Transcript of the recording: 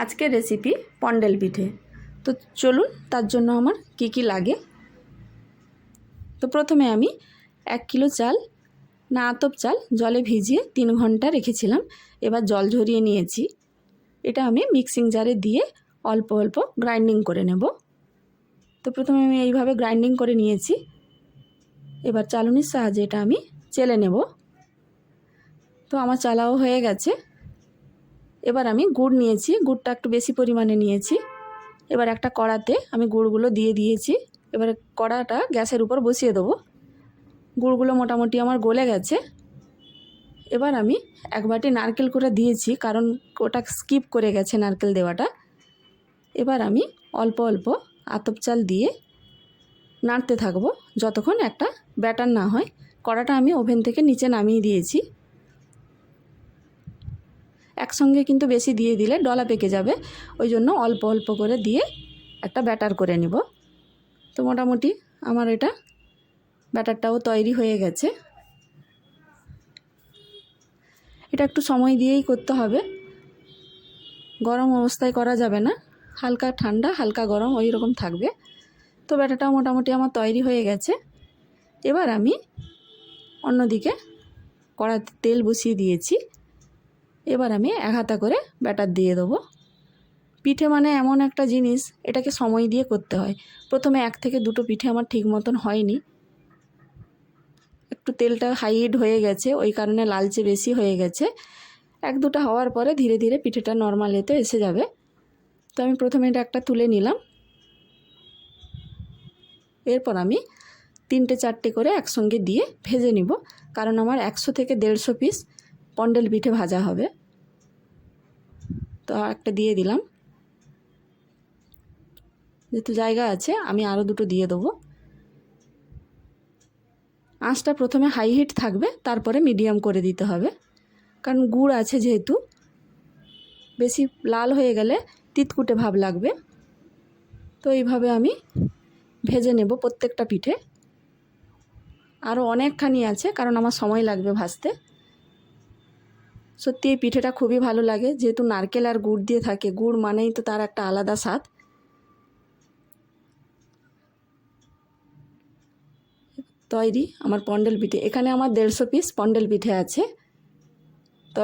আজকের রেসিপি পন্ডেল পিঠে। তো চলুন তার জন্য আমার কি লাগে। তো প্রথমে আমি 1 কিলো চাল না আতপ চাল জলে ভিজিয়ে 3 ঘন্টা রেখেছিলাম। এবার জল ঝরিয়ে নিয়েছি। এটা আমি মিক্সিং জারে দিয়ে অল্প অল্প গ্রাইন্ডিং করে নেব। তো প্রথমে আমি এইভাবে গ্রাইন্ডিং করে নিয়েছি। এবার চালুনির সাহায্যে এটা আমি চেলে নেব। তো আমার চালাও হয়ে গেছে। এবার আমি গুড় নিয়েছি, গুড়টা একটু বেশি পরিমাণে নিয়েছি। এবার একটা কড়াতে আমি গুড়গুলো দিয়ে দিয়েছি। এবার কড়াটা গ্যাসের উপর বসিয়ে দেবো। গুড়গুলো মোটামুটি আমার গলে গেছে। এবার আমি 1 বাটি নারকেল কোড়া দিয়েছি, কারণ ওটা স্কিপ করে গেছে নারকেল দেওয়াটা। এবার আমি অল্প অল্প আতপ চাল দিয়ে নাড়তে থাকবো যতক্ষণ একটা ব্যাটার না হয়। কড়াটা আমি ওভেন থেকে নিচে নামিয়ে দিয়েছি। একসঙ্গে কিন্তু বেশি দিয়ে দিলে ডলা পেকে যাবে, ওই জন্য অল্প অল্প করে দিয়ে একটা ব্যাটার করে নিব। তো মোটামুটি আমার এটা ব্যাটারটাও তৈরি হয়ে গেছে। এটা একটু সময় দিয়েই করতে হবে, গরম অবস্থায় করা যাবে না। হালকা ঠান্ডা হালকা গরম ওই রকম থাকবে। তো ব্যাটারটাও মোটামুটি আমার তৈরি হয়ে গেছে। এবার আমি অন্যদিকে কড়াতে তেল বসিয়ে দিয়েছি। এবার আমি 1 হাতা করে ব্যাটার দিয়ে দেবো। পিঠে মানে এমন একটা জিনিস, এটাকে সময় দিয়ে করতে হয়। প্রথমে 1 থেকে 2টো পিঠে আমার ঠিক মতন হয়নি, একটু তেলটা হাই হিট হয়ে গেছে, ওই কারণে লালচে বেশি হয়ে গেছে। 1-2টা হওয়ার পরে ধীরে ধীরে পিঠেটা নর্মাল এতে এসে যাবে। তো আমি প্রথমে এটা একটা তুলে নিলাম। এরপর আমি 3-4টে করে একসঙ্গে দিয়ে ভেজে নিব, কারণ আমার 100 থেকে 150 পিস পন্ডেল পিঠে ভাজা হবে। তো একটা দিয়ে দিলাম, যেহেতু জায়গা আছে আমি আরও 2টো দিয়ে দেবো। আঁচটা প্রথমে হাই হিট থাকবে, তারপরে মিডিয়াম করে দিতে হবে, কারণ গুড় আছে যেহেতু। বেশি লাল হয়ে গেলে তিতকুটে ভাব লাগবে। তো এইভাবে আমি ভেজে নেব প্রত্যেকটা পিঠে। আরও অনেকখানি আছে, কারণ আমার সময় লাগবে ভাজতে। সত্যি এই পিঠেটা খুবই ভালো লাগে, যেহেতু নারকেল আর গুড় দিয়ে থাকে। গুড় মানেই তো তার একটা আলাদা স্বাদ। তৈরি আমার পন্ডেল পিঠে। এখানে আমার 150 পিস পন্ডেল পিঠে আছে।